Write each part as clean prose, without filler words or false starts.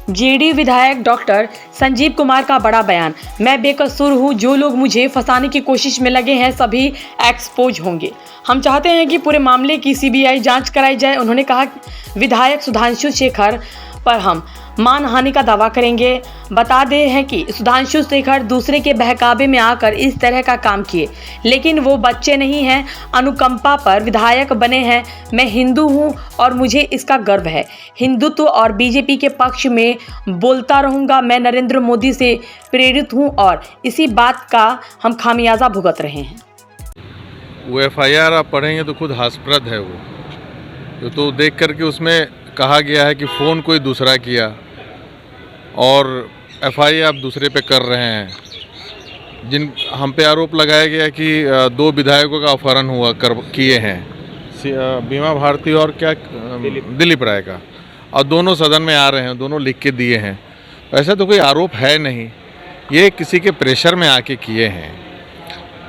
JD विधायक doctor Sanjeev Kumar का बड़ा बयान। मैं बेकसूर हूं, जो लोग मुझे फंसाने की कोशिश में लगे हैं सभी एक्सपोज होंगे। हम चाहते हैं कि पूरे मामले की सीबीआई जांच कराई जाए। उन्होंने कहा विधायक सुधांशु शेखर पर हम मानहानि का दावा करेंगे। बता दे हैं कि सुधांशु शेखर दूसरे के बहकावे में आकर इस तरह का काम किए, लेकिन वो बच्चे नहीं हैं, अनुकंपा पर विधायक बने हैं। मैं हिंदू हूं और मुझे इसका गर्व है। हिंदुत्व और बीजेपी के पक्ष में बोलता रहूंगा। मैं नरेंद्र मोदी से प्रेरित हूं और इसी बात का हम खामियाजा भुगत रहे हैं। वो एफआईआर आप पढ़ेंगे तो खुद हास्यप्रद है। वो तो देख करके उसमें कहा गया है कि फ़ोन कोई दूसरा किया और एफआईआर आप दूसरे पे कर रहे हैं। जिन हम पे आरोप लगाया गया कि 2 विधायकों का अपहरण हुआ किए हैं, बीमा भारती और क्या दिलीप राय का, और दोनों सदन में आ रहे हैं, दोनों लिख के दिए हैं। ऐसा तो कोई आरोप है नहीं, ये किसी के प्रेशर में आके किए हैं।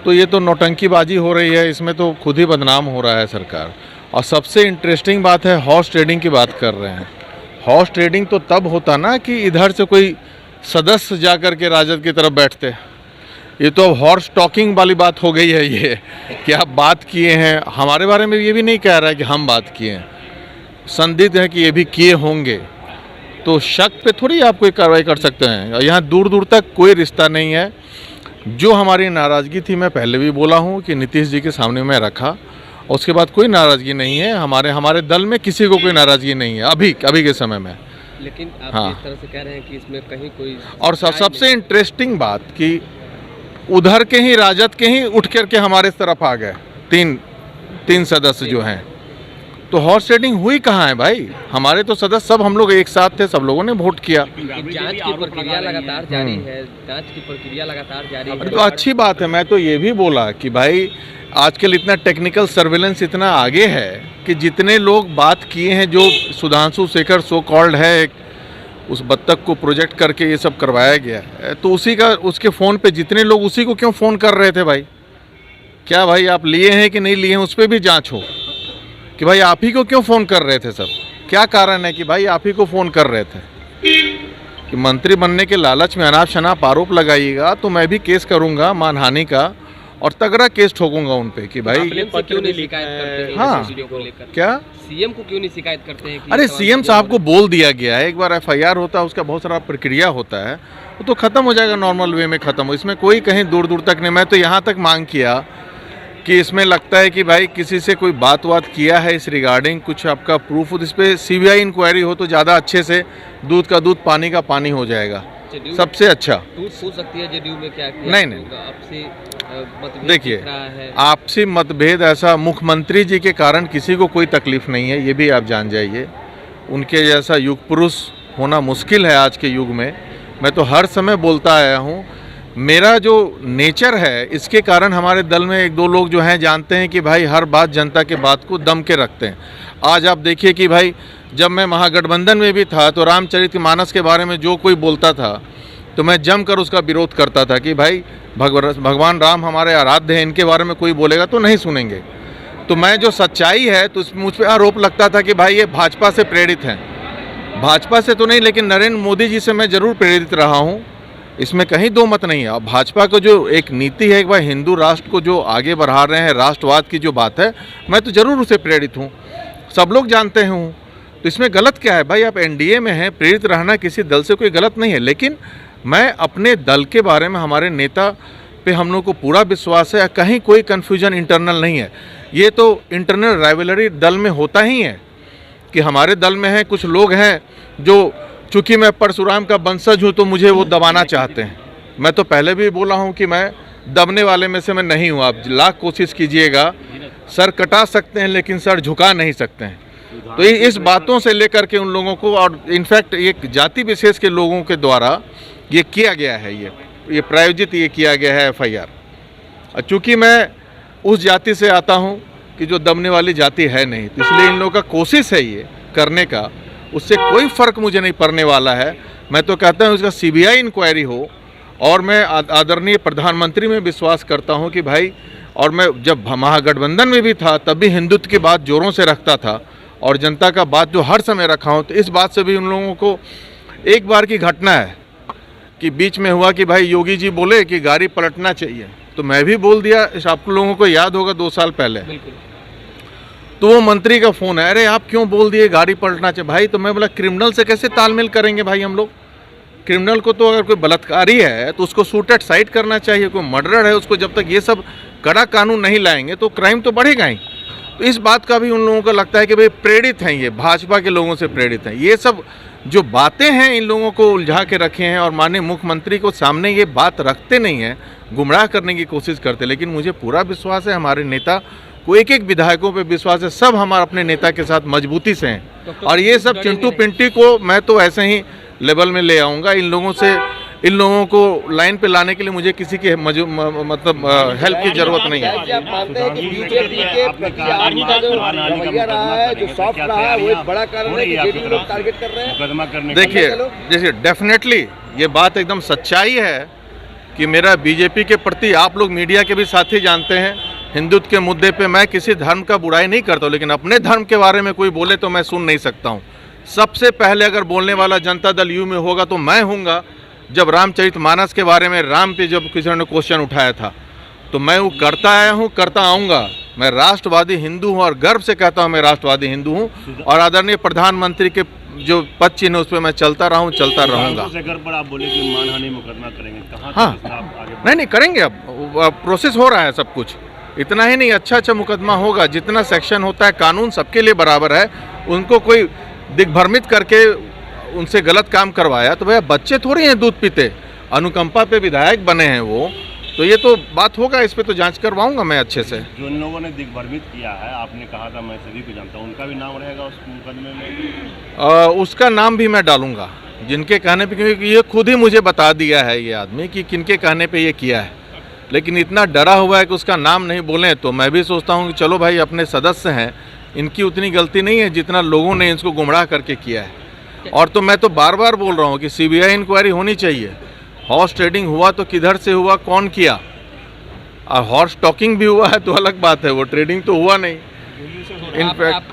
तो ये तो नौटंकीबाजी हो रही है, इसमें तो खुद ही बदनाम हो रहा है सरकार। और सबसे इंटरेस्टिंग बात है, हॉर्स ट्रेडिंग की बात कर रहे हैं। हॉर्स ट्रेडिंग तो तब होता ना कि इधर से कोई सदस्य जा कर के राजद की तरफ बैठते। ये तो हॉर्स टॉकिंग वाली बात हो गई है ये, कि आप बात किए हैं। हमारे बारे में ये भी नहीं कह रहा है कि हम बात किए हैं, संदिग्ध है कि ये भी किए होंगे। तो शक पे थोड़ी आप कोई कार्रवाई कर सकते हैं। यहाँ दूर दूर तक कोई रिश्ता नहीं है। जो हमारी नाराज़गी थी, मैं पहले भी बोला हूँ कि नीतीश जी के सामने मैं रखा, उसके बाद कोई नाराज़गी नहीं है। हमारे दल में किसी को कोई नाराज़गी नहीं है अभी के समय में। लेकिन आप हाँ, इस तरह से कह रहे हैं कि इसमें कहीं कोई, और सबसे इंटरेस्टिंग बात कि उधर के ही राजद के ही उठ करके हमारे तरफ आ गए तीन सदस्य जो हैं। तो हॉर्स ट्रेडिंग हुई कहाँ है भाई? हमारे तो सदस्य सब हम लोग एक साथ थे, सब लोगों ने वोट किया। जांच की प्रक्रिया लगातार जारी है, जांच की प्रक्रिया लगातार जारी है। तो अच्छी बात है। मैं तो ये भी बोला कि भाई आजकल इतना टेक्निकल सर्वेलेंस इतना आगे है कि जितने लोग बात किए हैं, जो सुधांशु शेखर सो कॉल्ड है, एक उस बत्तख को प्रोजेक्ट करके ये सब करवाया गया है, तो उसके फ़ोन पे जितने लोग, उसी को क्यों फ़ोन कर रहे थे भाई? क्या भाई आप लिए हैं कि नहीं लिए हैं, उस पर भी जांच हो कि भाई आप ही को क्यों फ़ोन कर रहे थे सब? क्या कारण है कि भाई आप ही को फ़ोन कर रहे थे? कि मंत्री बनने के लालच में अनाप शनाप आरोप लगाइएगा तो मैं भी केस करूँगा मानहानि का, और तगड़ा केस ठोकूंगा उन पे कि भाई क्यों नहीं शिकायत करते हैं? हाँ, क्या सीएम को क्यों नहीं शिकायत करते हैं? अरे सीएम साहब को बोल दिया गया है, एक बार एफआईआर होता है, उसका बहुत सारा प्रक्रिया होता है, वो तो ख़त्म हो जाएगा, नॉर्मल वे में ख़त्म हो। इसमें कोई कहीं दूर दूर तक नहीं। मैं तो यहाँ तक मांग किया कि इसमें लगता है कि भाई किसी से कोई बात किया है इस रिगार्डिंग, कुछ आपका प्रूफ हो, इस पर सीबीआई इंक्वायरी हो तो ज़्यादा अच्छे से दूध का दूध पानी का पानी हो जाएगा, सबसे अच्छा। हो सकती है जेडीयू में क्या नहीं आपसे मतभेद देखिए, आपसी मतभेद ऐसा मुख्यमंत्री जी के कारण किसी को कोई तकलीफ नहीं है, ये भी आप जान जाइए। उनके जैसा युग पुरुष होना मुश्किल है आज के युग में। मैं तो हर समय बोलता आया हूँ, मेरा जो नेचर है इसके कारण हमारे दल में 1-2 लोग जो हैं जानते हैं कि भाई हर बात जनता के बात को दम के रखते हैं। आज आप देखिए कि भाई जब मैं महागठबंधन में भी था तो रामचरितमानस के बारे में जो कोई बोलता था तो मैं जमकर उसका विरोध करता था कि भाई भगवान राम हमारे आराध्य हैं, इनके बारे में कोई बोलेगा तो नहीं सुनेंगे। तो मैं जो सच्चाई है तो मुझ पर आरोप लगता था कि भाई ये भाजपा से प्रेरित हैं। भाजपा से तो नहीं, लेकिन नरेंद्र मोदी जी से मैं ज़रूर प्रेरित रहा हूँ, इसमें कहीं दो मत नहीं है। अब भाजपा को जो एक नीति है, एक बार हिंदू राष्ट्र को जो आगे बढ़ा रहे हैं, राष्ट्रवाद की जो बात है, मैं तो ज़रूर उसे प्रेरित हूँ, सब लोग जानते हैं। तो इसमें गलत क्या है भाई? आप एनडीए में हैं, प्रेरित रहना किसी दल से कोई गलत नहीं है। लेकिन मैं अपने दल के बारे में, हमारे नेता पे हम लोग को पूरा विश्वास है, कहीं कोई कन्फ्यूजन इंटरनल नहीं है। ये तो इंटरनल राइवलरी दल में होता ही है कि हमारे दल में है कुछ लोग हैं जो, चूँकि मैं परशुराम का वंशज हूँ तो मुझे वो दबाना चाहते हैं। मैं तो पहले भी बोला हूँ कि मैं दबने वाले में से मैं नहीं हूँ। आप लाख कोशिश कीजिएगा, सर कटा सकते हैं लेकिन सर झुका नहीं सकते हैं। तो इस बातों से लेकर के उन लोगों को, और इनफैक्ट एक जाति विशेष के लोगों के द्वारा ये किया गया है, ये प्रायोजित ये किया गया है एफआईआर। चूँकि मैं उस जाति से आता हूँ कि जो दबने वाली जाति है नहीं, तो इसलिए इन लोगों का कोशिश है ये करने का, उससे कोई फ़र्क मुझे नहीं पड़ने वाला है। मैं तो कहता हूँ इसका सीबीआई इंक्वायरी हो, और मैं आदरणीय प्रधानमंत्री में विश्वास करता हूँ कि भाई, और मैं जब महागठबंधन में भी था तब भी हिंदुत्व की बात जोरों से रखता था, और जनता का बात जो हर समय रखा हूँ, तो इस बात से भी उन लोगों को एक बार की घटना है कि बीच में हुआ कि भाई योगी जी बोले कि गाड़ी पलटना चाहिए, तो मैं भी बोल दिया। आप लोगों को याद होगा 2 साल पहले, तो वो मंत्री का फोन है, अरे आप क्यों बोल दिए गाड़ी पलटना चाहिए भाई? तो मैं बोला क्रिमिनल से कैसे तालमेल करेंगे भाई हम लोग? क्रिमिनल को तो अगर कोई बलात्कारी है तो उसको शूट साइड करना चाहिए, कोई मर्डर है उसको जब तक ये सब कड़ा कानून नहीं लाएंगे तो क्राइम तो बढ़ेगा ही। तो इस बात का भी उन लोगों को लगता है कि भाई प्रेरित हैं, ये भाजपा के लोगों से प्रेरित हैं। ये सब जो बातें हैं इन लोगों को उलझा के रखे हैं और माननीय मुख्यमंत्री को सामने ये बात रखते नहीं हैं, गुमराह करने की कोशिश करते। लेकिन मुझे पूरा विश्वास है, हमारे नेता को एक एक विधायकों पे विश्वास है, सब हमारे अपने नेता के साथ मजबूती से हैं। और ये सब चिंटू पिंटी को मैं तो ऐसे ही लेवल में ले आऊँगा। इन लोगों को लाइन पे लाने के लिए मुझे किसी की मतलब हेल्प की जरूरत नहीं है। आप मानते हैं कि बीजेपी के प्रत्याशी का जो रवैया रहा है, जो सॉफ्ट रहा है, वो एक बड़ा कारण है कि जेडीयू लोग टारगेट कर रहे हैं? देखिए, जैसे डेफिनेटली ये बात एकदम सच्चाई है कि मेरा बीजेपी के प्रति, आप लोग मीडिया के भी साथी जानते हैं, हिंदुत्व के मुद्दे पे मैं किसी धर्म का बुराई नहीं करता हूँ, लेकिन अपने धर्म के बारे में कोई बोले तो मैं सुन नहीं सकता हूँ। सबसे पहले अगर बोलने वाला जनता दल यू में होगा तो मैं हूँगा। जब रामचरितमानस के बारे में राम पे जब किसी ने क्वेश्चन उठाया था तो मैं वो करता आया हूँ, करता आऊँगा। मैं राष्ट्रवादी हिंदू हूँ और गर्व से कहता हूँ मैं राष्ट्रवादी हिंदू हूँ और आदरणीय प्रधानमंत्री के जो पद चिन्ह है उस पर मैं चलता रहा हूँ, चलता रहूँगा। आप बोले कि मानहानि मुकदमा करेंगे, कहाँ हाँ, नहीं करेंगे। अब प्रोसेस हो रहा है सब कुछ। इतना ही नहीं, अच्छा मुकदमा होगा। जितना सेक्शन होता है, कानून सबके लिए बराबर है। उनको कोई दिग्भ्रमित करके उनसे गलत काम करवाया तो भैया बच्चे थोड़ी हैं दूध पीते, अनुकंपा पे विधायक बने हैं वो, तो ये तो बात होगा। इस पे तो जांच करवाऊंगा मैं अच्छे से। जो इन लोगों ने दिग्भ्रमित किया है, आपने कहा था मैं सभी को जानता हूँ, उनका भी नाम रहेगा उस मुकदमे में? उसका नाम भी मैं डालूंगा, जिनके कहने पे, क्योंकि ये खुद ही मुझे बता दिया है ये आदमी कि किनके कहने पे ये किया है। लेकिन इतना डरा हुआ है कि उसका नाम नहीं बोलें, तो मैं भी सोचता हूँ कि चलो भाई अपने सदस्य हैं, इनकी उतनी गलती नहीं है जितना लोगों ने इसको गुमराह करके किया है। और तो मैं तो बार बार बोल रहा हूँ कि सीबीआई इंक्वायरी होनी चाहिए। हॉर्स ट्रेडिंग हुआ तो किधर से हुआ, कौन किया? और हॉर्स टॉकिंग भी हुआ है तो अलग बात है, वो ट्रेडिंग तो हुआ नहीं। इनफैक्ट